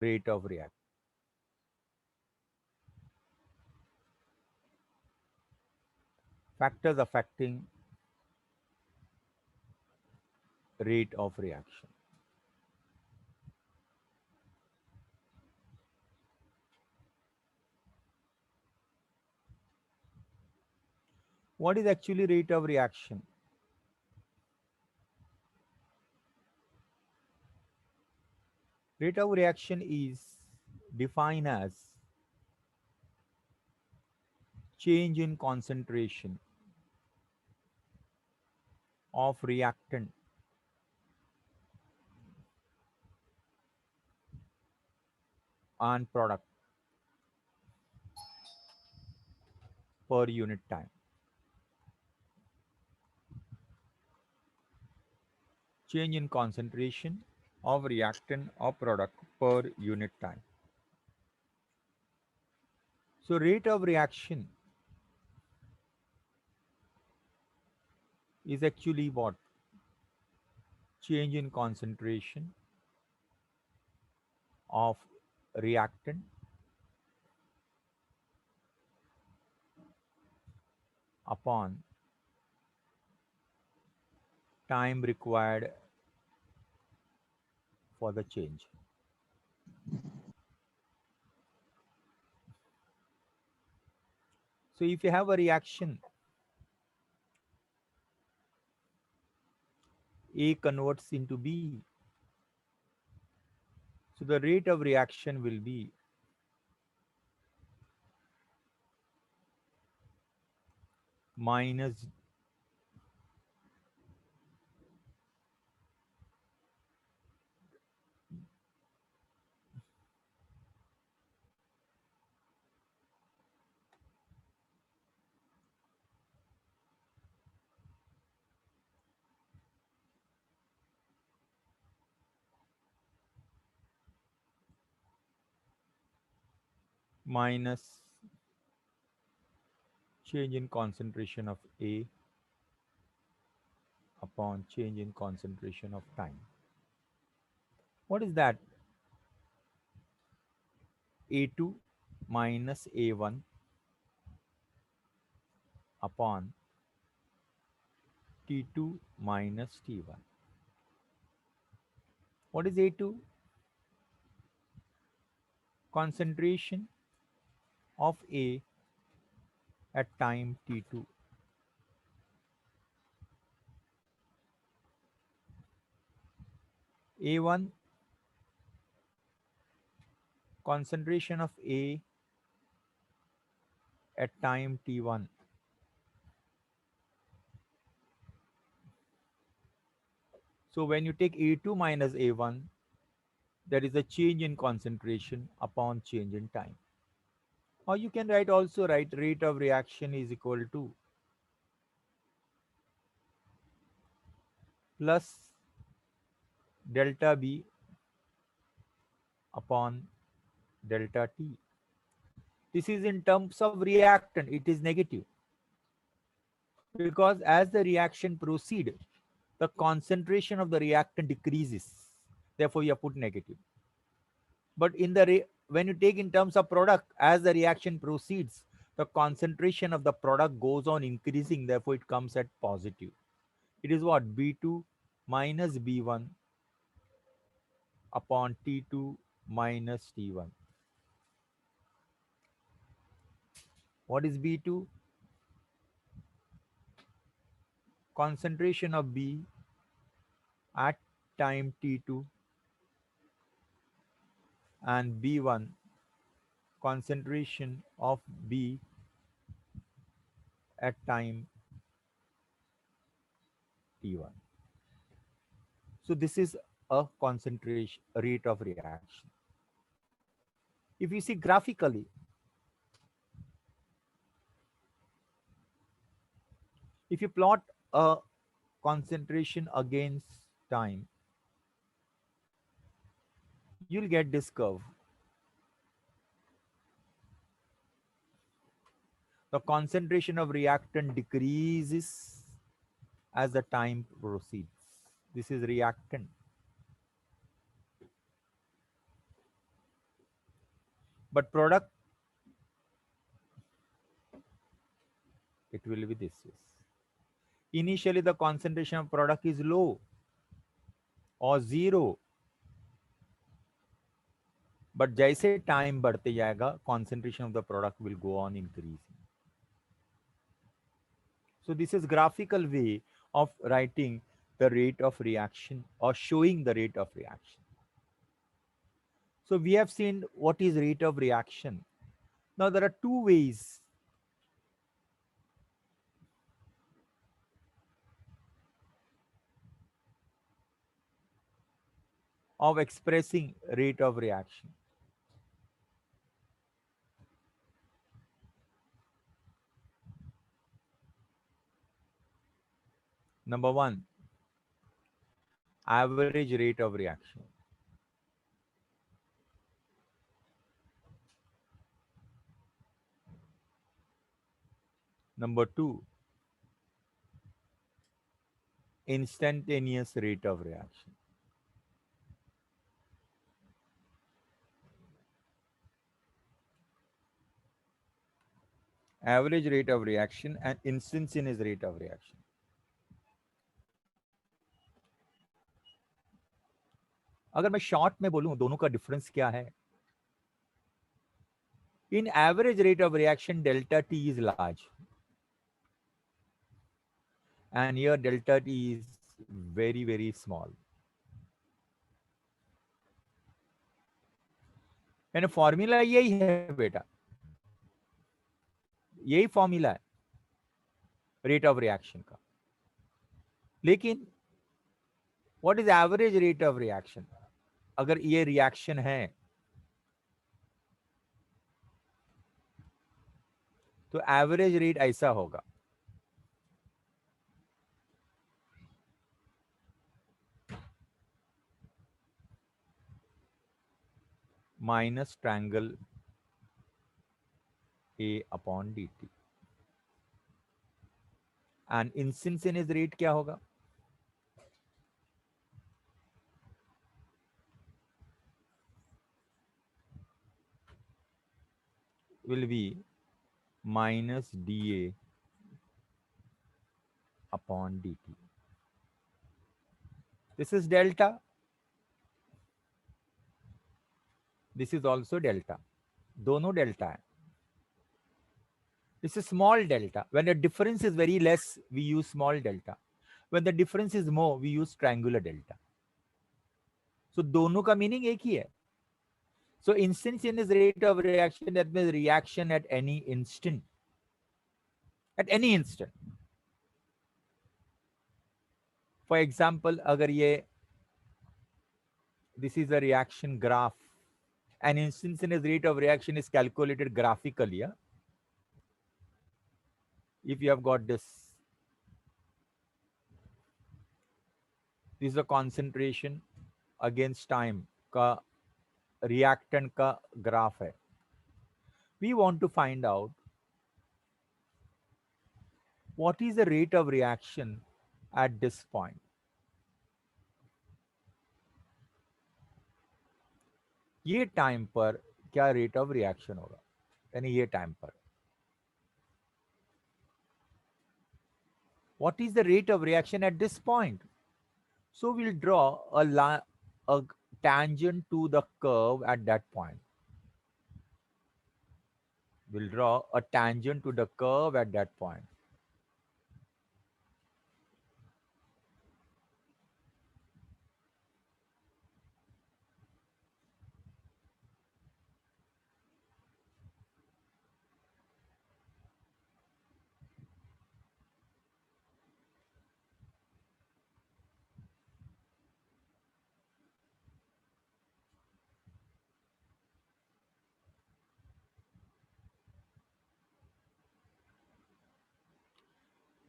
rate of reaction. Factors affecting rate of reaction. What is actually rate of reaction? Rate of reaction is defined as change in concentration of reactant and product per unit time. Change in concentration of reactant or product per unit time. So rate of reaction is actually what? Change in concentration of reactant upon time required for the change. So if you have a reaction, A converts into B, so the rate of reaction will be minus minus change in concentration of A upon change in concentration of time. What is that? A2 minus A1 upon T2 minus T1. What is A2? Concentration of A at time T2. A1, concentration of A at time T1. So when you take A2 minus A1, there is a change in concentration upon change in time. Or you can write rate of reaction is equal to plus delta B upon delta T. This is in terms of reactant, it is negative because as the reaction proceed, the concentration of the reactant decreases. Therefore, you have put negative. But in the when you take in terms of product, as the reaction proceeds, the concentration of the product goes on increasing. Therefore, it comes at positive. It is what? B2 minus B1 upon T2 minus T1. What is B2? Concentration of B at time T2 and B1 concentration of B at time T1. So this is a concentration rate of reaction. If you see graphically, if you plot a concentration against time, you'll get this curve. The concentration of reactant decreases as the time proceeds. This is reactant. but product, it will be this way. Initially the concentration of product is low or zero, but जैसे time बढ़ते जाएगा concentration of the product will go on increasing. So this is graphical way of writing the rate of reaction or showing the rate of reaction. So we have seen what is rate of reaction. Now there are two ways of expressing rate of reaction. Number one, average rate of reaction. Number two, instantaneous rate of reaction. Average rate of reaction and instantaneous rate of reaction. अगर मैं short में बोलूं दोनों का difference क्या है? In average rate of reaction, delta T is large. And here delta T is very, very small. And formula यही है बेटा, यही फॉर्मूला है रेट ऑफ रिएक्शन का. लेकिन what is average rate of reaction? अगर ये रिएक्शन है तो एवरेज रेट ऐसा होगा. Minus triangle A upon dt. And instantaneous rate क्या होगा? will be minus dA upon dt. This is delta. This is also delta. दोनों delta है. This is small delta. When the difference is very less, we use small delta. When the difference is more, we use triangular delta. So दोनों का meaning एक ही है. So instantaneous rate of reaction, that means reaction at any instant. At any instant. For example, अगर ये this is a reaction graph. An instantaneous rate of reaction is calculated graphically. Yeah? If you have got this is the concentration against time का reactant का graph है. We want to find out what is the rate of reaction at this point. ये time पर क्या rate of reaction होगा, यानी ये time पर what is the rate of reaction at this point. So we'll draw a tangent to the curve at that point. We'll draw a tangent to the curve at that point.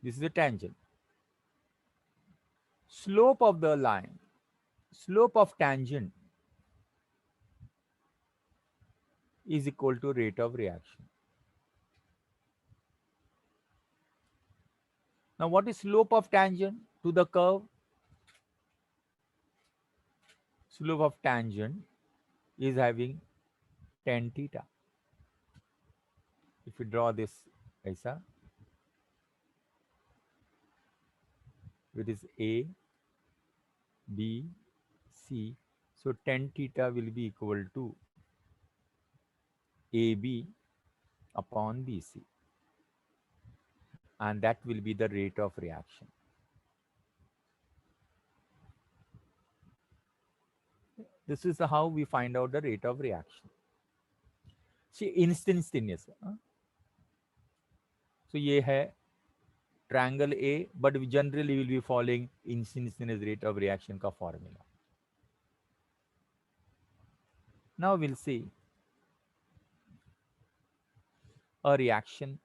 This is a tangent. Slope of the line, slope of tangent is equal to rate of reaction. Now what is slope of tangent to the curve? Slope of tangent is having tan theta. if you draw this ऐसा, it is A, B, C. So tan theta will be equal to AB upon BC, and that will be the rate of reaction. This is how we find out the rate of reaction. See, instantaneous. So ये है triangle A, but we generally will be following instantaneous rate of reaction का formula. Now we'll see a reaction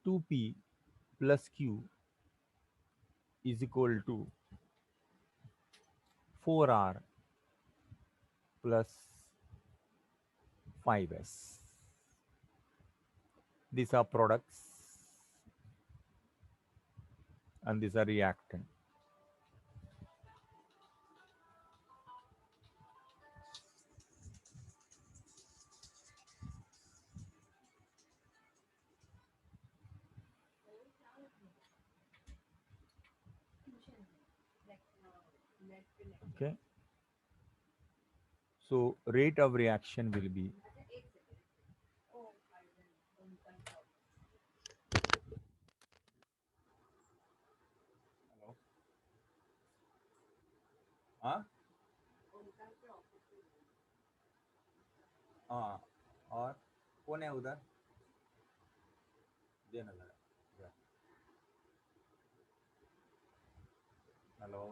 two P plus Q is equal to 4R plus 5S. These are products and these are reactant. Okay. So rate of reaction will be हाँ हाँ और कौन है उधर देना लगा hello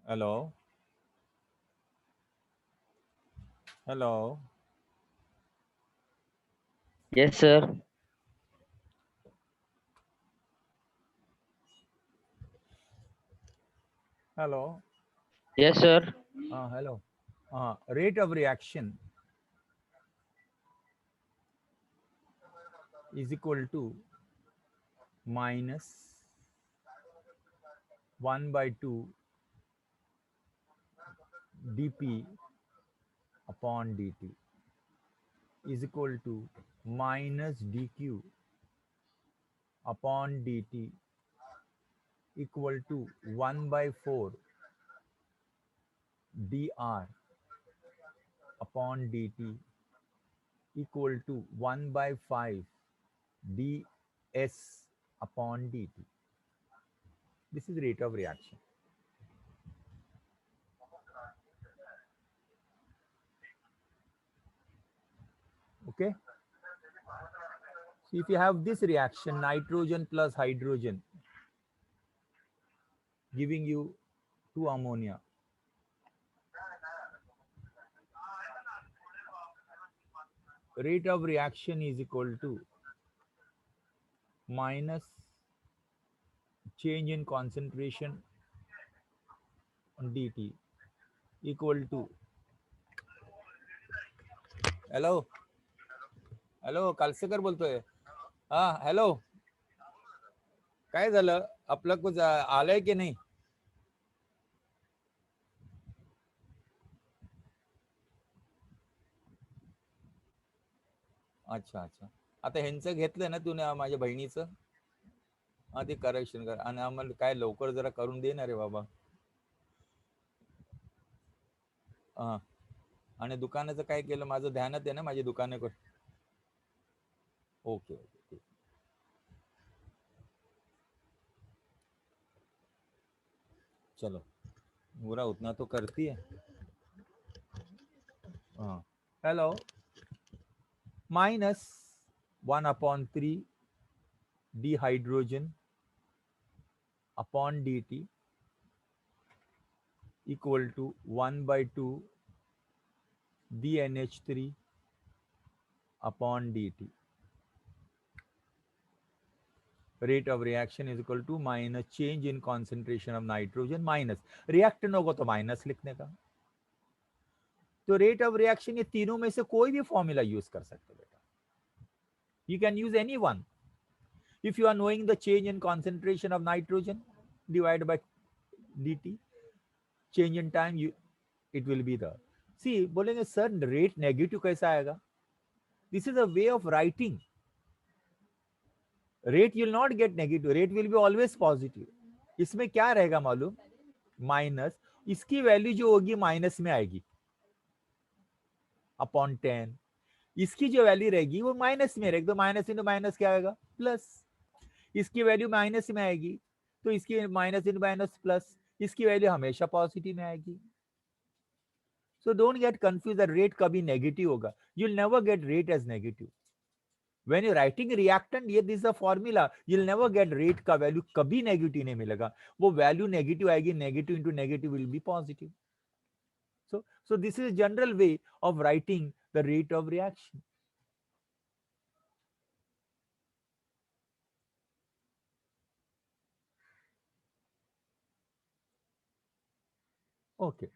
hello hello Yes, sir. Hello Yes, sir. हाँ hello हाँ rate of reaction is equal to minus 1 by 2 dP upon dt is equal to minus dq upon dt equal to 1 by 4 dr upon dt equal to 1 by 5 ds upon dt. This is rate of reaction. Okay. So if you have this reaction, nitrogen plus hydrogen giving you 2 ammonia, rate of reaction is equal to minus change in concentration on dt equal to hello hello Kalsekar बोलतोय हा hello काय झालं आपलं कुछ आलंय की नाही अच्छा अच्छा आता ह्यांचं घेतलं ना तू माझ्या बहिणीचं हा ते करेक्शन कर आणि आम्हाला काय लवकर जरा करून दे ना रे बाबा हा आणि दुकानाचं काय केलं माझं ध्यानात आहे ना माझी दुकानाकडे ओके ओके ठीक चलो पूरा उतना तो करती है हाँ hello minus 1 upon 3 d hydrogen upon dt equal to 1 by 2 dNH3 upon dt. Rate of reaction is equal to minus change in concentration of nitrogen minus reactant होगा तो minus लिखने का तो रेट ऑफ रिएक्शन ये तीनों में से कोई भी फॉर्मूला यूज कर सकते हो बेटा. You can use any one. If you are knowing the change in concentration of nitrogen divided by dt, change in time, it will be the. See, बोलेंगे सर रेट नेगेटिव कैसा आएगा? This is a way of writing. Rate will not get negative. Rate will be always positive. इसमें क्या रहेगा मालूम? Minus, इसकी value जो होगी माइनस में आएगी अपॉन 10. इसकी जो वैल्यू रहेगी वो माइनस में रहेगी, तो माइनस इंटू माइनस क्या आएगा? प्लस. इसकी वैल्यू माइनस में आएगी तो इसकी माइनस इंटू माइनस प्लस. इसकी वैल्यू हमेशा पॉजिटिव में आएगी. So don't get confuse, rate कभी नेगेटिव होगा. You will never get rate as negative. When you're writing reactant, ये this is a formula. You'll never get rate का value कभी negative नहीं मिलेगा. वो वैल्यू नेगेटिव आएगी, negative into negative will be positive. So this is a general way of writing the rate of reaction. Okay.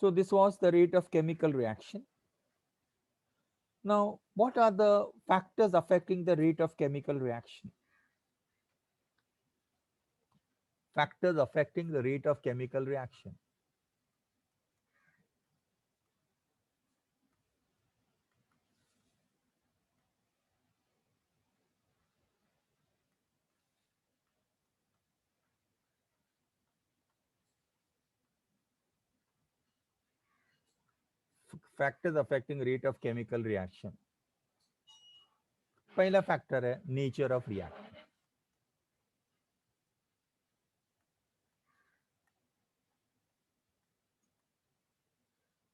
So this was the rate of chemical reaction. Now, what are the factors affecting the rate of chemical reaction? Factors affecting the rate of chemical reaction. Factors affecting rate of chemical reaction. पहला factor है nature of reaction.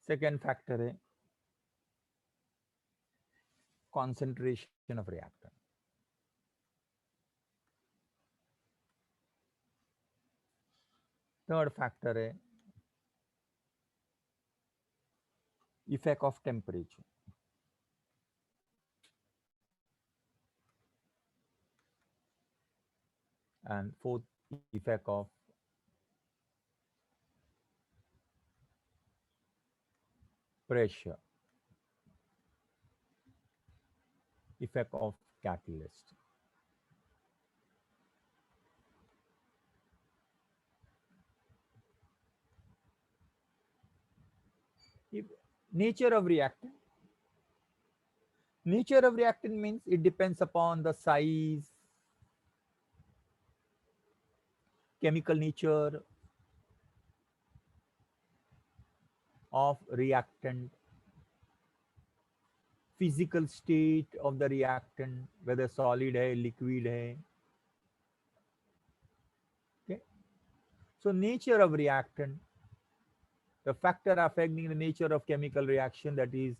Second factor है concentration of reactant. Third factor है effect of temperature. And fourth, effect of pressure, effect of catalyst. If nature of reactant. Nature of reactant means it depends upon the size, chemical nature of reactant, physical state of the reactant, whether solid hai, liquid hai. Okay. So nature of reactant, the factor affecting the nature of chemical reaction, that is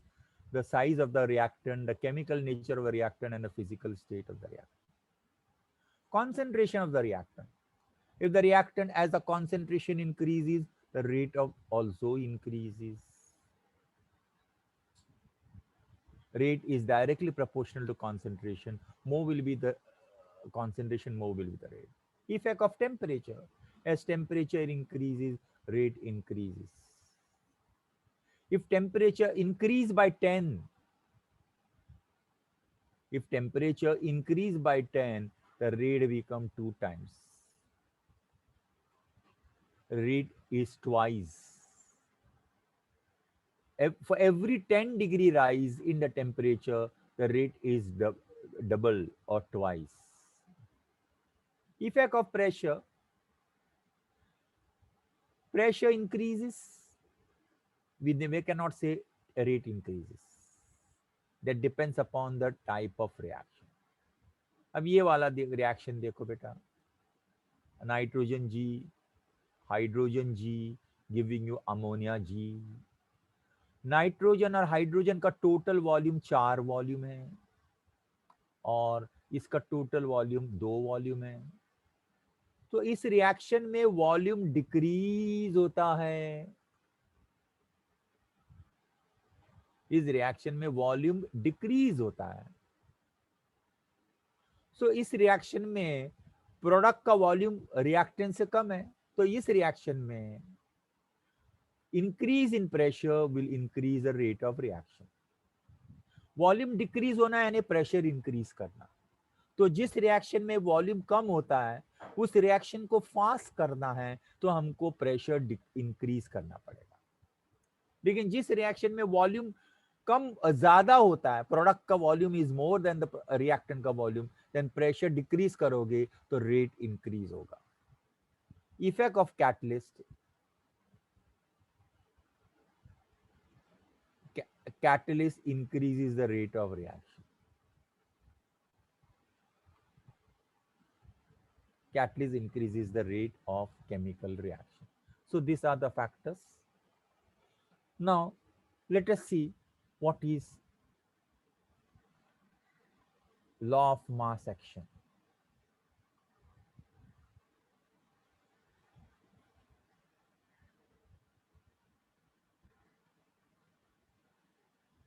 the size of the reactant, the chemical nature of the reactant, and the physical state of the reactant. Concentration of the reactant. If the reactant as the concentration increases, the rate of also increases. Rate is directly proportional to concentration. More will be the concentration, more will be the rate. Effect of temperature. As temperature increases, rate increases. If temperature increase by 10, if temperature increase by 10, the rate become 2 times. Rate is twice. For every 10 degree rise in the temperature, the rate is double or twice. Effect of pressure. Pressure increases, we cannot say a rate increases. That depends upon the type of reaction. अब ये वाला reaction देखो बेटा, nitrogen G, hydrogen G giving you ammonia G. Nitrogen और hydrogen का total volume 4 volume है और इसका टोटल वॉल्यूम 2 वॉल्यूम है. तो इस रिएक्शन में वॉल्यूम डिक्रीज होता है. इस रिएक्शन में वॉल्यूम डिक्रीज होता है. सो इस रिएक्शन में प्रोडक्ट का वॉल्यूम रिएक्टेंट से कम है, तो इस रिएक्शन में increase in pressure will increase the rate of reaction. Volume decrease होना यानी प्रेशर इंक्रीज करना। तो जिस रिएक्शन में वॉल्यूम कम होता है उस रिएक्शन को फास्ट करना है तो हमको प्रेशर इंक्रीज करना पड़ेगा। लेकिन जिस रिएक्शन में वॉल्यूम कम ज्यादा होता है, प्रोडक्ट का volume is more than the reactant का वॉल्यूम, देन प्रेशर डिक्रीज करोगे तो रेट इंक्रीज होगा। Effect of catalyst, catalyst increases the rate of reaction. Catalyst increases the rate of chemical reaction. So these are the factors. Now let us see what is law of mass action.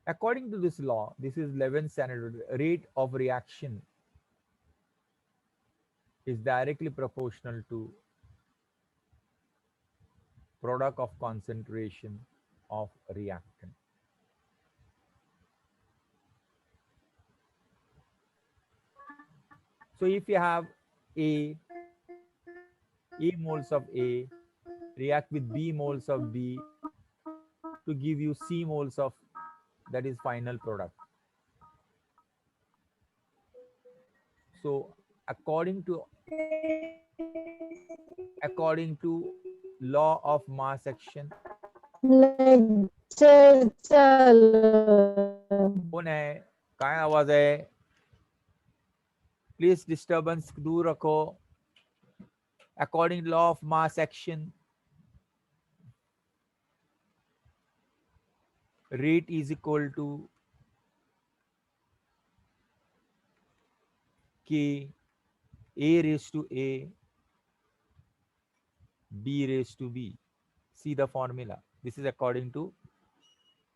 According to this law, this is 11th standard, rate of reaction is directly proportional to product of concentration of reactant. So if you have A moles of A react with B moles of B to give you C moles of, that is final product. So according to law of mass action, lecture चलो कौन है, काय आवाज है, please disturbance दूर रखो। According to law of mass action, rate is equal to K A raised to A B raised to B. See the formula. This is according to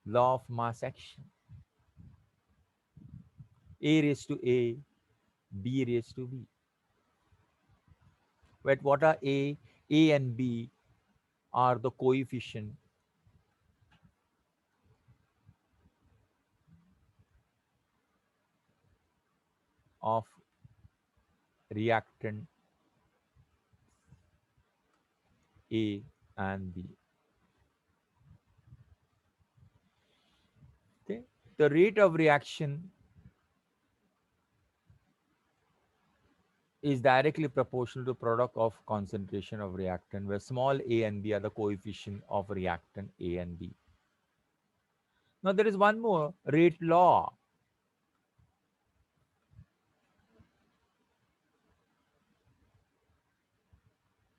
law of mass action. A raised to A, B raised to B. But what are A? A and B are the coefficient of reactant A and B. Okay. The rate of reaction is directly proportional to product of concentration of reactant, where small a and b are the coefficient of reactant A and B. Now there is one more rate law.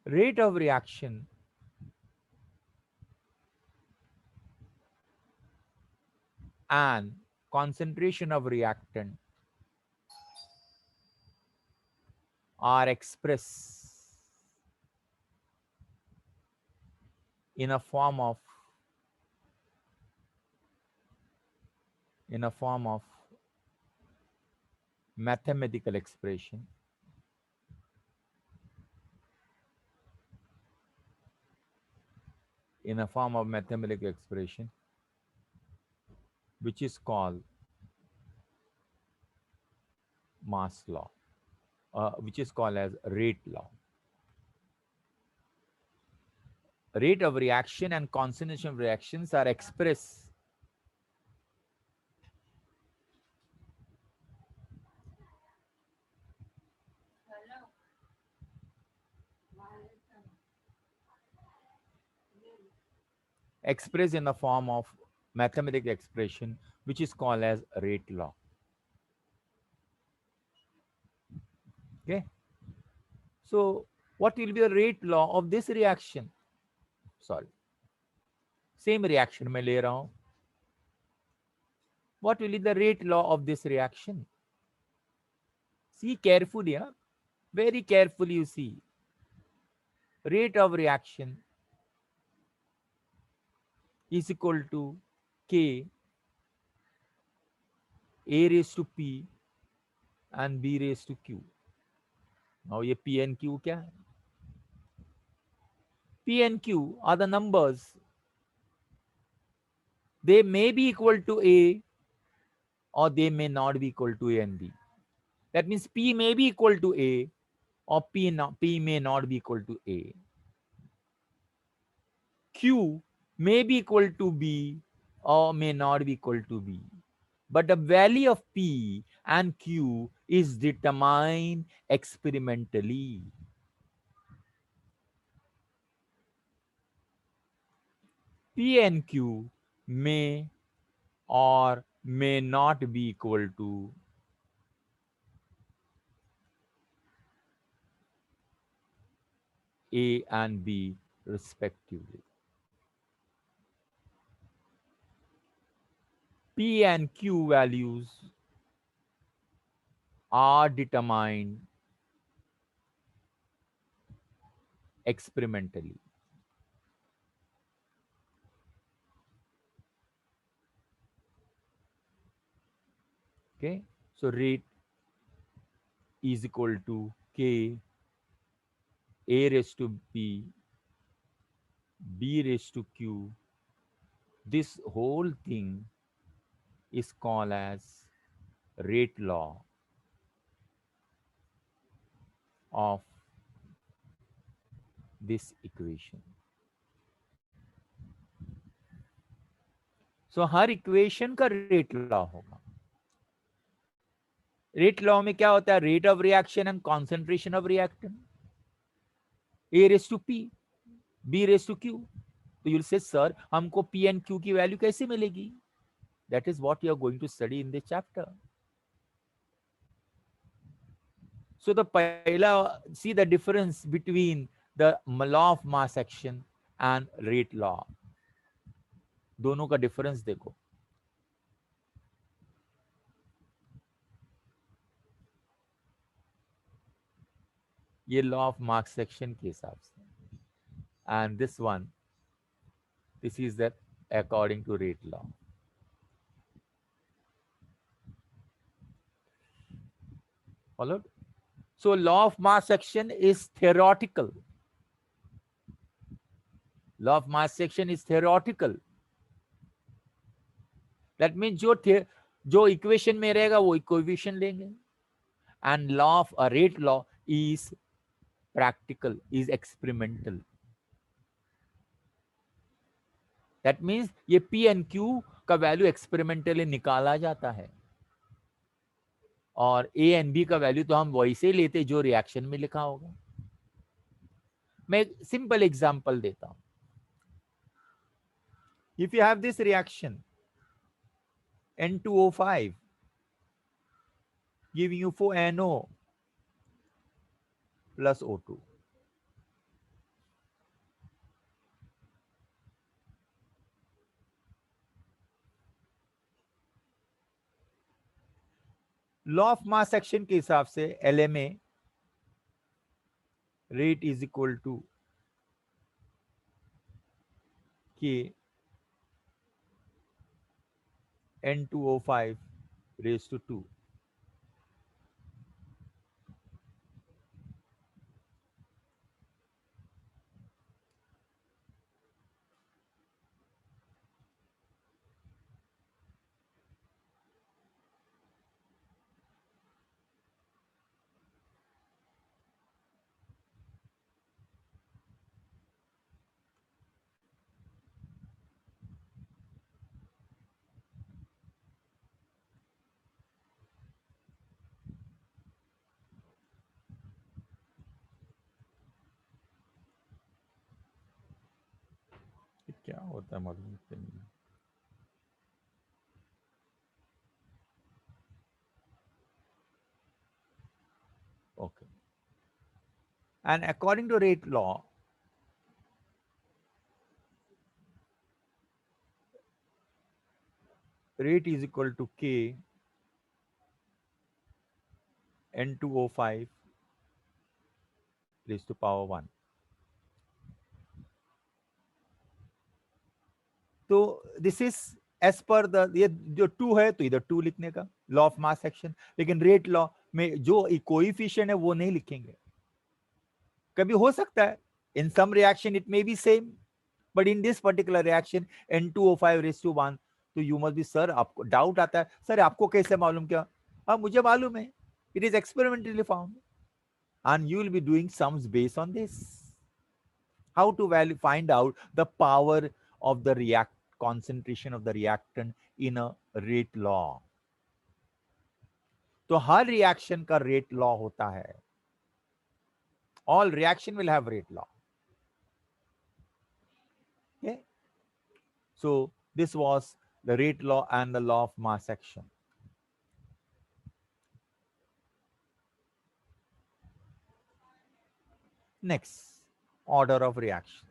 Rate of reaction and concentration of reactant are expressed in a form of mathematical expression which is called mass law, which is called as rate law. Rate of reaction and concentration of reactions are expressed in the form of mathematical expression which is called as rate law. Okay, so what will be the rate law of this reaction? Sorry, same reaction मैं ले रहा हूं. What will be the rate law of this reaction? See carefully, huh? Very carefully you see. Rate of reaction is equal to K A raised to P and B raised to Q. और ये P and Q क्या है? P and Q are the numbers. They may be equal to A or they may not be equal to A and B. That means P may be equal to A or P may not be equal to A. Q may be equal to B or may not be equal to B. But the value of P and Q is determined experimentally. P and Q may or may not be equal to A and B respectively. P and Q values are determined experimentally. Okay, so rate is equal to K A raised to B, B raised to Q. This whole thing is called as rate law of this equation. So हर equation का rate law होगा. Rate law में क्या होता है? Rate of reaction and concentration of reactant. A raise to P, B raise to Q. तो you'll say, sir, हमको P and Q की वैल्यू कैसे मिलेगी? That is what you are going to study in this chapter. So the pahla, see the difference between the law of mass action and rate law. दोनों का difference देखो. ये law of mass action के हिसाब से. And this one, this is that according to rate law. Followed? So law of mass action is theoretical. Law of mass action is theoretical. That means जो equation में रहेगा वो equation लेंगे. And law of a rate law is practical, is experimental. That means ये P and Q का value experimentally निकाला जाता है और A and B का वैल्यू तो हम वैसे ही लेते जो रिएक्शन में लिखा होगा. मैं एक सिंपल एग्जांपल देता हूं. If you have this reaction N2O5 giving you 4NO plus O2. Law of mass action के हिसाब से LMA rate is equal to K N2O5 raised to 2. क्या होता है मालूम नहीं. Okay. And according to rate law, rate is equal to K N2O5 raised to power 1. तो this is as per the, ये जो 2 है तो इधर 2 लिखने का लॉ ऑफ मास एक्शन. लेकिन रेट लॉ में जो कोएफिशिएंट है वो नहीं लिखेंगे. कभी हो सकता है in some reaction it may be same, but in this particular reaction N2O5 1, तो यू मस्ट बी, सर आपको डाउट आता है, सर आपको कैसे मालूम? क्या मुझे मालूम है, it is experimentally found, and you will be doing sums based on this. How to find out the power of the concentration of the reactant in a rate law. तो हर रिएक्शन का rate law होता है. All reaction will have rate law. Okay, so this was the rate law and the law of mass action. Next, order of reaction.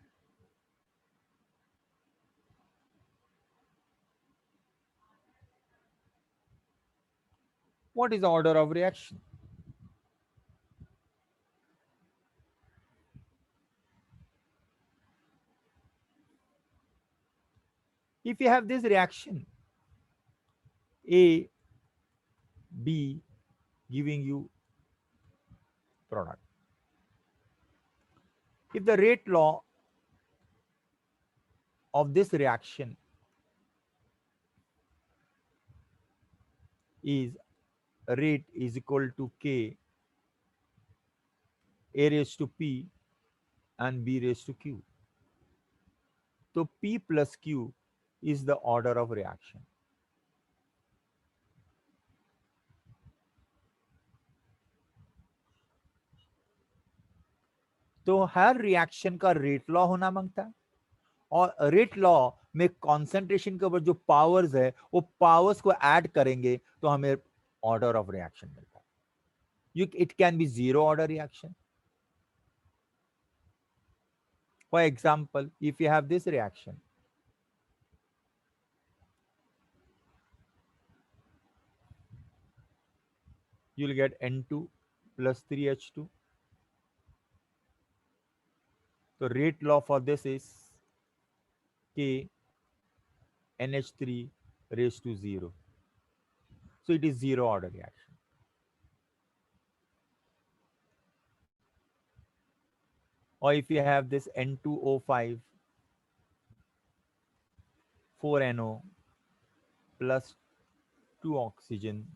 What is the order of reaction? If you have this reaction A, B giving you product, if the rate law of this reaction is rate is equal to K, A raised to P and B raised to Q, so P plus Q is the order of reaction. तो हर reaction का rate law होना मांगता है, और rate law में concentration के ऊपर जो पावर्स है वो पावर्स को ऐड करेंगे तो हमें ऑर्डर ऑफ रिएक्शन मिलता है. It can be zero order reaction. For example, if you have this reaction, you will get N2 plus 3H2. So rate law for this is K NH3 raised to 0. So it is zero order reaction. Or if you have this N2O5 4NO plus 2 oxygen,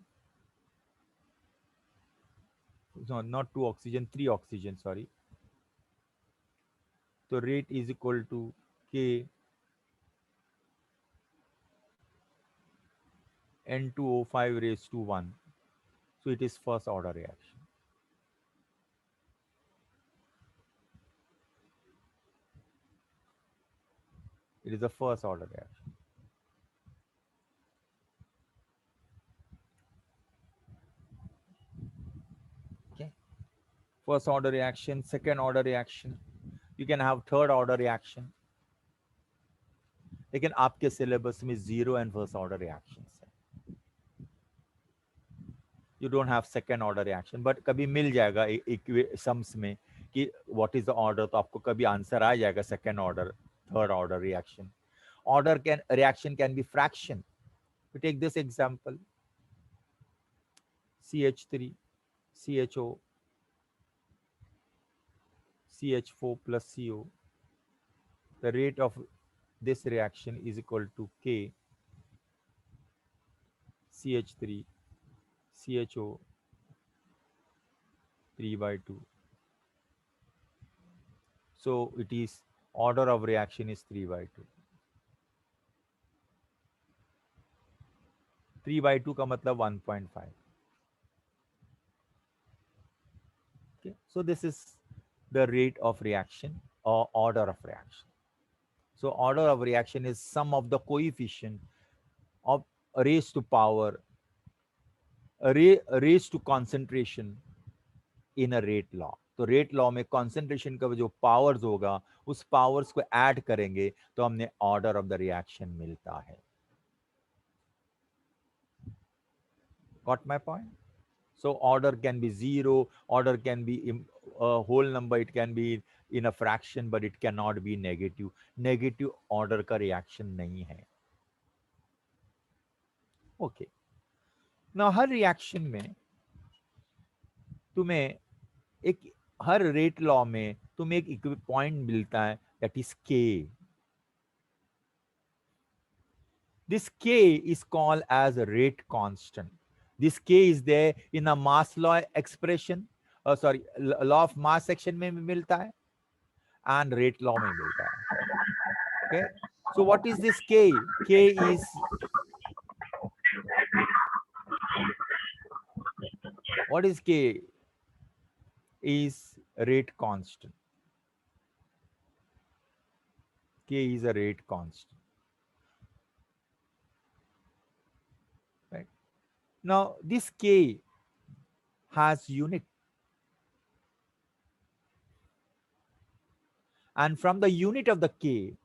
no, not 2 oxygen, 3 oxygen, sorry. So rate is equal to K N2O5 raised to 1. So it is first order reaction. It is the first order reaction. Okay. First order reaction, second order reaction. You can have third order reaction. लेकिन आपके syllabus में zero and first order reactions है. You don't have second order reaction, but कभी मिल जाएगा sums में कि what is the order, तो आपको कभी आंसर आ जाएगा second order, third order reaction. Order can reaction can be fraction. We take this example, CH3 CHO CH4 plus CO. The rate of this reaction is equal to K CH3 CHO 3/2. So it is order of reaction is 3/2. 3/2 का मतलब 1.5. Okay, so this is the rate of reaction or order of reaction. So order of reaction is sum of the coefficient of raised to power, raised to concentration in a rate law. तो rate law में concentration का जो powers होगा उस powers को add करेंगे तो हमने ऑर्डर ऑफ द रिएक्शन मिलता है. Got my point? So order can be zero, order can be a whole number, it can be in a fraction, but it cannot be negative. Negative order का reaction नहीं है. Okay. Now हर reaction में तुम्हें एक हर rate law में तुम्हें एक point मिलता है, दैट इज के. This k is called as a rate constant. This k is there in a mass law expression, sorry, law of mass section में भी मिलता है and rate law में मिलता है. Okay, so what is this k? K is, what is k? Is rate constant. K is a rate constant. Right. Now this k has unit, and from the unit of the k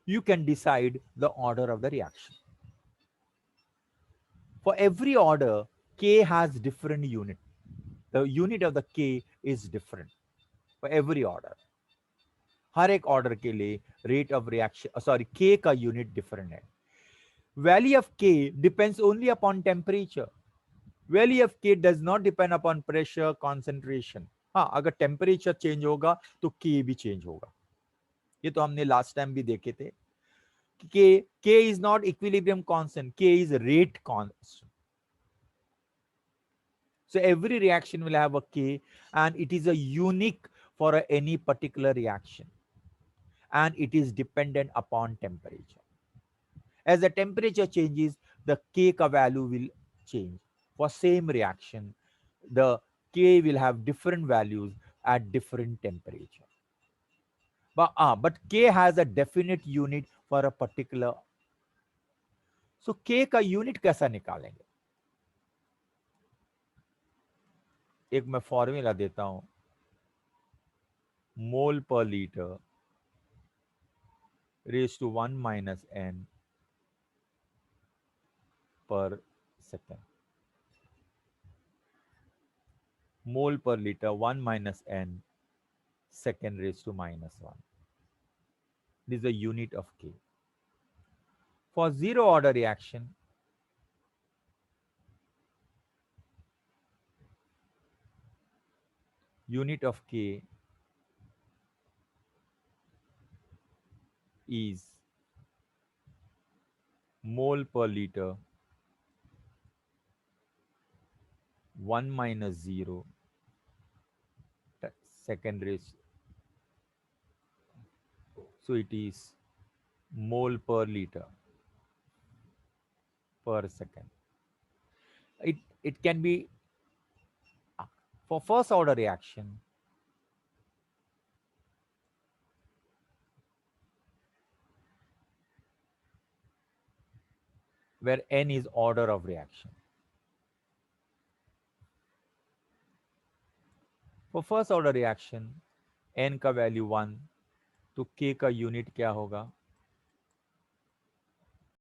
you can decide the order of the reaction. For every order, k has different unit. The unit of the k is different for every order. हर एक order के लिए rate of reaction, sorry, k का unit different है. Value of k depends only upon temperature. Value of k does not depend upon pressure, concentration. हाँ, अगर temperature change होगा तो k भी चेंज होगा. ये तो हमने लास्ट टाइम भी देखे थे. k is not equilibrium constant, k is rate constant. So every reaction will have a k, and it is a unique for any particular reaction, and it is dependent upon temperature. As the temperature changes, the k ka value will change. For same reaction, the k will have different values at different temperature. But k has a definite unit for a particular. So k का unit कैसा निकालेंगे? एक मैं formula देता हूं. मोल पर litre raised to 1 minus n per second. Mole per liter 1 minus n second raised to minus 1. This is the unit of k. For zero order reaction, unit of k is mole per liter 1 minus 0 second raised. So it is mole per liter per second. It can be for first order reaction. Where n is order of reaction. For first order reaction, n का value 1, तो k का unit क्या होगा?